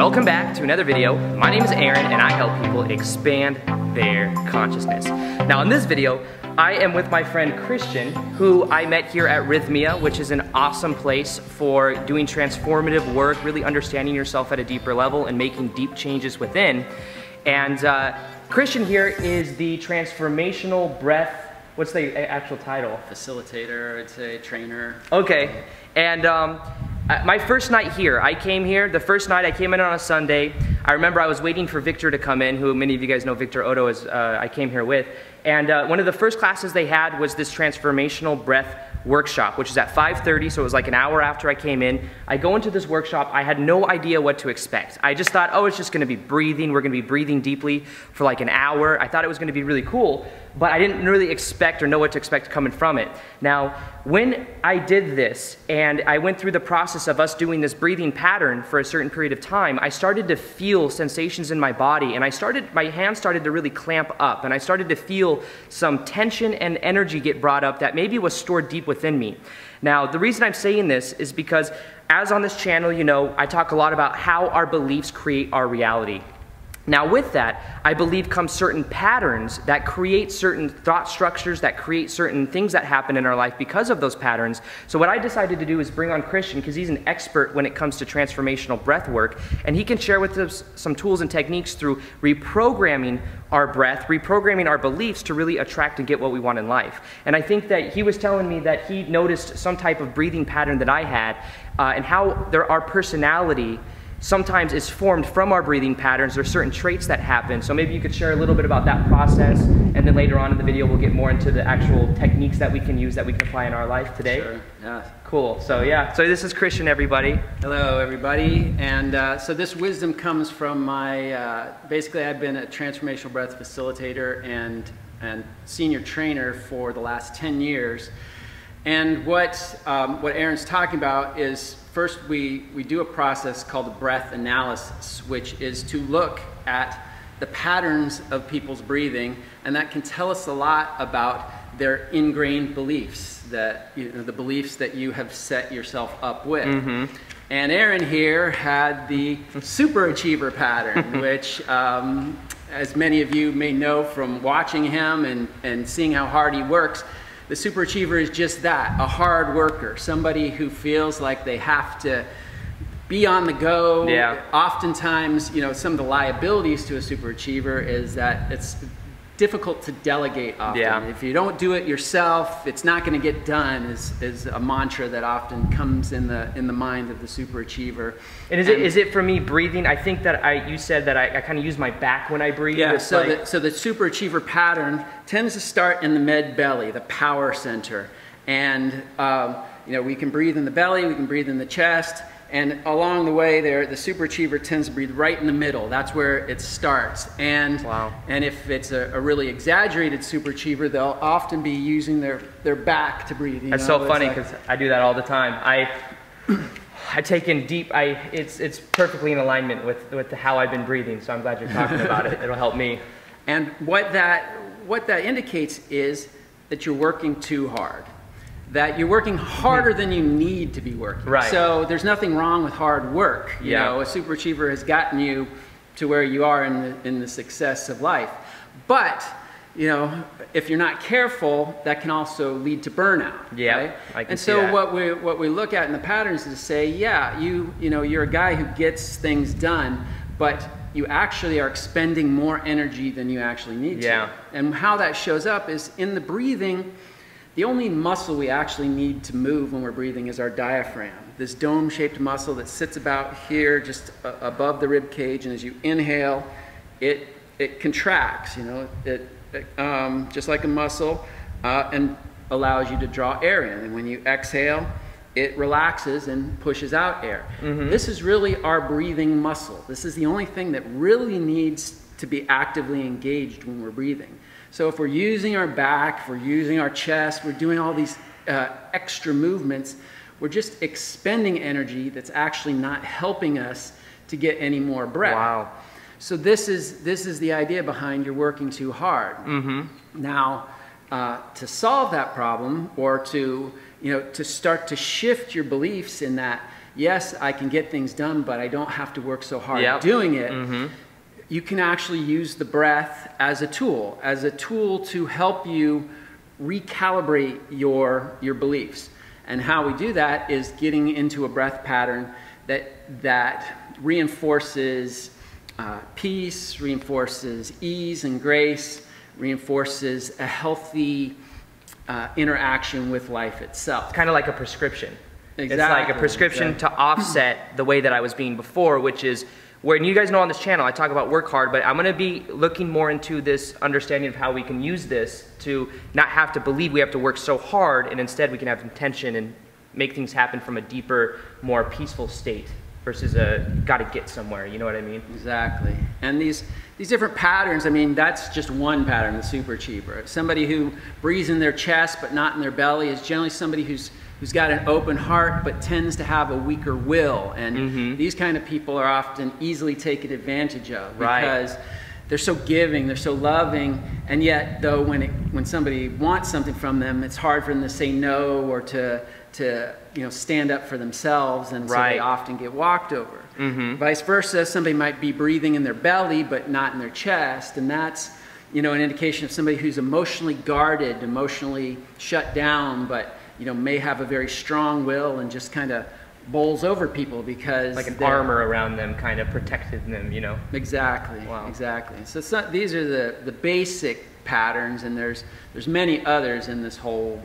Welcome back to another video. My name is Aaron and I help people expand their consciousness. Now in this video, I am with my friend Christian, who I met here at Rythmia, which is an awesome place for doing transformative work, really understanding yourself at a deeper level and making deep changes within. And Christian here is the Transformational Breath. What's the actual title? Facilitator, I'd say, trainer. Okay, and my first night here, I came here, the first night I came in on a Sunday. I remember I was waiting for Victor to come in, who many of you guys know Victor Oddo is, I came here with. And one of the first classes they had was this Transformational Breath workshop, which is at 5:30, so it was like an hour after I came in. I go into this workshop, I had no idea what to expect. I just thought, oh, it's just gonna be breathing, we're gonna be breathing deeply for like an hour. I thought it was gonna be really cool, but I didn't really expect or know what to expect coming from it. Now, when I did this, and I went through the process of us doing this breathing pattern for a certain period of time, I started to feel sensations in my body, and my hands started to really clamp up, and I started to feel some tension and energy get brought up that maybe was stored deep within me. Now, the reason I'm saying this is because, as on this channel, you know, I talk a lot about how our beliefs create our reality. Now with that, I believe come certain patterns that create certain thought structures, that create certain things that happen in our life because of those patterns. So what I decided to do is bring on Christian, because he's an expert when it comes to transformational breath work, and he can share with us some tools and techniques through reprogramming our breath, reprogramming our beliefs to really attract and get what we want in life. And I think that he was telling me that he noticed some type of breathing pattern that I had, and how our personality sometimes is formed from our breathing patterns. There are certain traits that happen. So maybe you could share a little bit about that process, and then later on in the video we'll get more into the actual techniques that we can use that we can apply in our life today. Sure, yeah. Cool, so yeah, so this is Christian, everybody. Hello everybody, and so this wisdom comes from my, basically I've been a Transformational Breath facilitator and senior trainer for the last 10 years. And what Aaron's talking about is, first we do a process called the breath analysis, which is to look at the patterns of people's breathing, and that can tell us a lot about their ingrained beliefs, that, you know, the beliefs that you have set yourself up with. Mm-hmm. And Aaron here had the Superachiever Pattern, which as many of you may know from watching him and seeing how hard he works, the superachiever is just that, a hard worker, somebody who feels like they have to be on the go. Yeah. Oftentimes, you know, some of the liabilities to a superachiever is that it's difficult to delegate often. Yeah. If you don't do it yourself, it's not going to get done, is a mantra that often comes in the mind of the superachiever. And is it for me breathing? I think that you said that I kind of use my back when I breathe. Yeah, so the superachiever pattern tends to start in the mid belly, the power center. And you know, we can breathe in the belly, we can breathe in the chest, and along the way there, the superachiever tends to breathe right in the middle. That's where it starts. And, wow. And if it's a really exaggerated superachiever, they'll often be using their back to breathe. That's so funny, because I do that all the time. I take in deep, it's perfectly in alignment with how I've been breathing, so I'm glad you're talking about it. It'll help me. And what that indicates is that you're working too hard. That you're working harder than you need to be working. Right. So there's nothing wrong with hard work. You yeah. know, a superachiever has gotten you to where you are in the success of life. But, you know, if you're not careful, that can also lead to burnout. Yeah, right? I can and see so that. what we look at in the patterns is to say, yeah, you know, you're a guy who gets things done, but you actually are expending more energy than you actually need yeah. to. And how that shows up is in the breathing. The only muscle we actually need to move when we're breathing is our diaphragm, this dome-shaped muscle that sits about here, just above the rib cage. And as you inhale, it contracts, you know, just like a muscle, and allows you to draw air in. And when you exhale, it relaxes and pushes out air. Mm-hmm. This is really our breathing muscle. This is the only thing that really needs to be actively engaged when we're breathing. So if we're using our back, if we're using our chest, we're doing all these extra movements, we're just expending energy that's actually not helping us to get any more breath. Wow. So this is the idea behind you're working too hard. Mm-hmm. Now, to solve that problem, or to start to shift your beliefs in that yes, I can get things done, but I don't have to work so hard doing it. You can actually use the breath as a tool to help you recalibrate your beliefs. And how we do that is getting into a breath pattern that reinforces peace, reinforces ease and grace, reinforces a healthy interaction with life itself. It's kind of like a prescription. Exactly. It's like a prescription to offset the way that I was being before, which is when you guys know on this channel, I talk about work hard, but I'm going to be looking more into this understanding of how we can use this to not have to believe we have to work so hard, and instead we can have intention and make things happen from a deeper, more peaceful state versus a gotta get somewhere, you know what I mean? Exactly. And these different patterns, I mean, that's just one pattern, the superachiever. Somebody who breathes in their chest but not in their belly is generally somebody who's got an open heart but tends to have a weaker will. And these kind of people are often easily taken advantage of because they're so giving, they're so loving, and yet though when somebody wants something from them, it's hard for them to say no or to stand up for themselves, and so they often get walked over. Vice versa, somebody might be breathing in their belly but not in their chest, and that's an indication of somebody who's emotionally guarded, emotionally shut down, but may have a very strong will and just kind of bowls over people because like an armor around them, kind of protecting them, Exactly. Wow. Exactly. So these are the basic patterns, and there's many others in this whole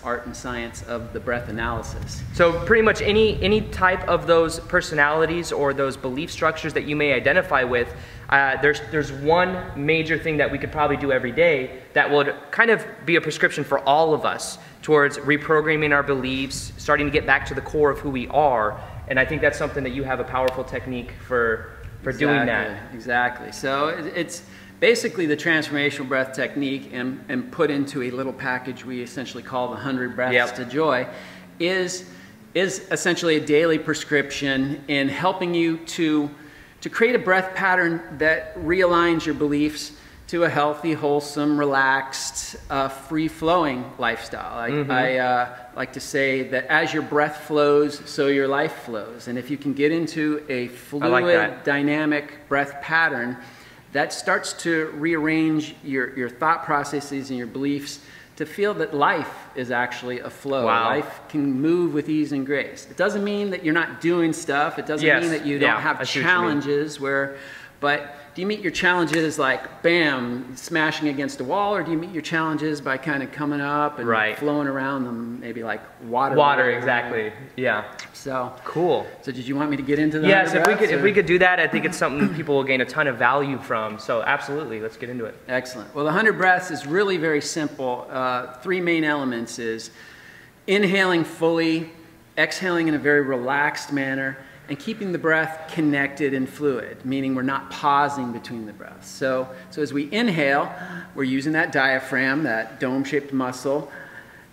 art and science of the breath analysis. So pretty much any type of those personalities or those belief structures that you may identify with, there's one major thing that we could probably do every day that would kind of be a prescription for all of us towards reprogramming our beliefs, starting to get back to the core of who we are. And I think that's something that you have a powerful technique for doing that. Exactly. So it's basically the transformational breath technique, and put into a little package we essentially call the 100 Breaths to Joy, is essentially a daily prescription in helping you to create a breath pattern that realigns your beliefs to a healthy, wholesome, relaxed, free-flowing lifestyle. I like to say that as your breath flows, so your life flows. And if you can get into a fluid, dynamic breath pattern, that starts to rearrange your thought processes and your beliefs to feel that life is actually a flow. Life can move with ease and grace. It doesn't mean that you're not doing stuff. It doesn't mean that you don't have challenges but do you meet your challenges like, bam, smashing against a wall, or do you meet your challenges by kind of coming up and flowing around them, maybe like water? Water, exactly. Yeah. So cool. So did you want me to get into that? Yes, if we could do that, I think it's something people will gain a ton of value from. So absolutely, let's get into it. Excellent. Well, the 100 breaths is really very simple. Three main elements is inhaling fully, exhaling in a very relaxed manner, and keeping the breath connected and fluid, meaning we're not pausing between the breaths. So as we inhale, we're using that diaphragm, that dome-shaped muscle,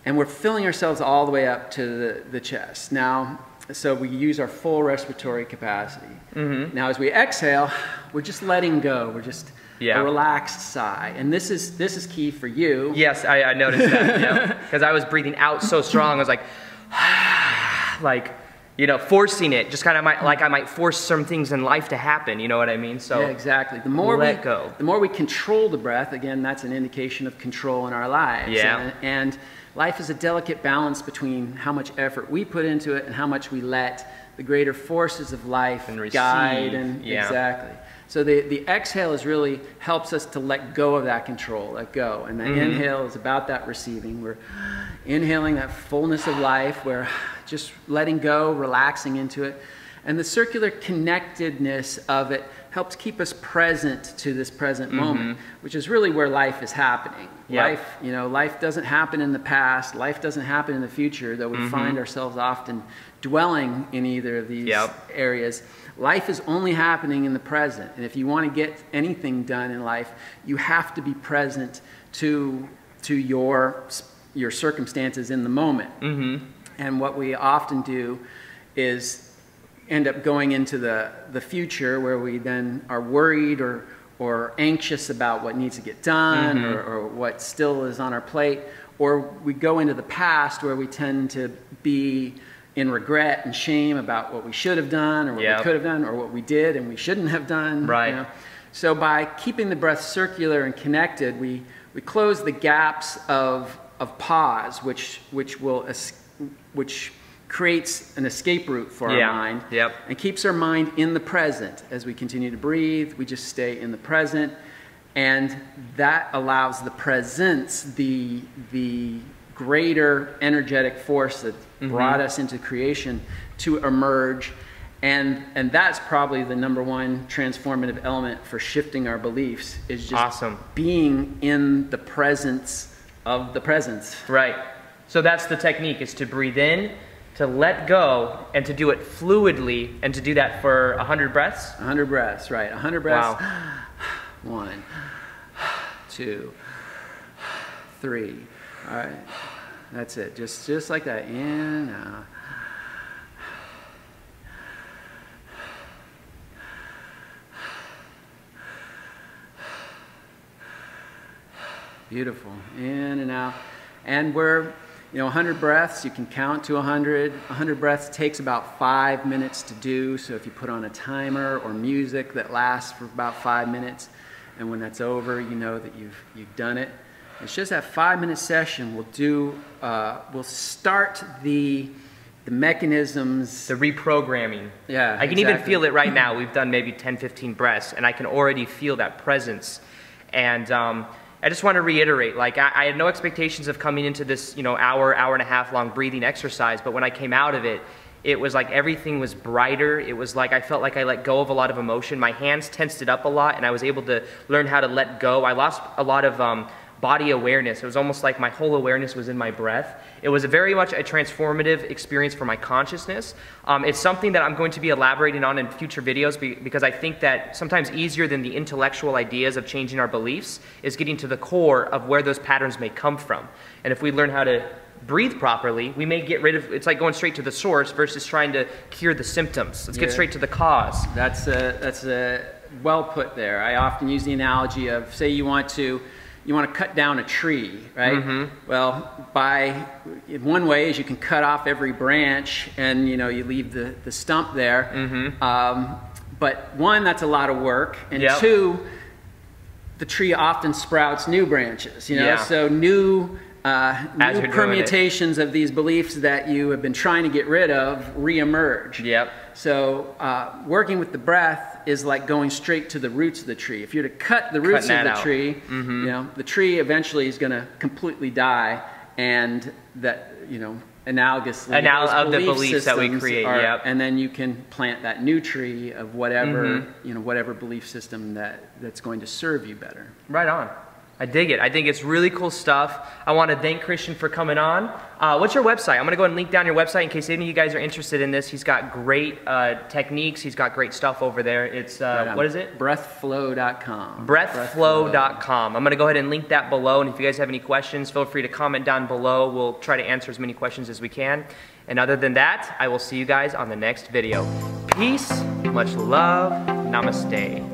and we're filling ourselves all the way up to the chest. Now, so we use our full respiratory capacity. Now, as we exhale, we're just letting go. We're just a relaxed sigh. And this is key for you. Yes, I noticed that, because I was breathing out so strong. I was like, forcing it, just kind of like I might force some things in life to happen, you know what I mean? So yeah, exactly. The more we control the breath, again, that's an indication of control in our lives. Yeah. And life is a delicate balance between how much effort we put into it and how much we let the greater forces of life guide. Exactly. So the exhale really helps us to let go of that control, let go. And the inhale is about that receiving. We're inhaling that fullness of life. We're just letting go, relaxing into it. And the circular connectedness of it helps keep us present to this present moment, which is really where life is happening. Life doesn't happen in the past. Life doesn't happen in the future, though we find ourselves often dwelling in either of these areas. Life is only happening in the present. And if you want to get anything done in life, you have to be present to your circumstances in the moment. And what we often do is end up going into the future, where we then are worried or anxious about what needs to get done or what still is on our plate. Or we go into the past, where we tend to be in regret and shame about what we should have done or what we could have done or what we did and we shouldn't have done. Right. You know? So by keeping the breath circular and connected, we close the gaps of pause, which creates an escape route for our mind and keeps our mind in the present. As we continue to breathe, we just stay in the present, and that allows the presence, the greater energetic force that brought us into creation, to emerge. And that's probably the #1 transformative element for shifting our beliefs, is just being in the presence of the presence. Right. So that's the technique, is to breathe in, to let go, and to do it fluidly, and to do that for 100 breaths? 100 breaths, right. 100 breaths. Wow. 1, 2, 3. All right. That's it. Just like that. In, out. Beautiful. In and out. And we're, 100 breaths, you can count to 100. 100 breaths takes about 5 minutes to do. So if you put on a timer or music that lasts for about 5 minutes, and when that's over, you know that you've done it. It's just that 5-minute session we'll start the mechanisms. The reprogramming. Yeah, I can even feel it right now. We've done maybe 10, 15 breaths, and I can already feel that presence. And I just want to reiterate, like, I had no expectations of coming into this, hour and a half long breathing exercise, but when I came out of it, it was like everything was brighter. It was like I felt like I let go of a lot of emotion. My hands tensed it up a lot, and I was able to learn how to let go. I lost a lot of body awareness. It was almost like my whole awareness was in my breath. It was very much a transformative experience for my consciousness. It's something that I'm going to be elaborating on in future videos, because I think that sometimes easier than the intellectual ideas of changing our beliefs is getting to the core of where those patterns may come from. And if we learn how to breathe properly, we may get rid of, it's like going straight to the source versus trying to cure the symptoms. Let's get straight to the cause. That's well put there. I often use the analogy of, say you want to cut down a tree, right? Well, one way is you can cut off every branch and you leave the stump there. But one, that's a lot of work, and two, the tree often sprouts new branches, so new permutations of these beliefs that you have been trying to get rid of reemerge. So working with the breath is like going straight to the roots of the tree. If you're to cut the roots of the tree, the tree eventually is going to completely die, and that, analogously, of the beliefs that we create, and then you can plant that new tree of whatever, whatever belief system that's going to serve you better. Right on. I dig it. I think it's really cool stuff. I want to thank Christian for coming on. What's your website? I'm going to go ahead and link down your website in case any of you guys are interested in this. He's got great techniques. He's got great stuff over there. It's, what is it? Breathflow.com. Breathflow.com. I'm going to go ahead and link that below. And if you guys have any questions, feel free to comment down below. We'll try to answer as many questions as we can. And other than that, I will see you guys on the next video. Peace, much love, namaste.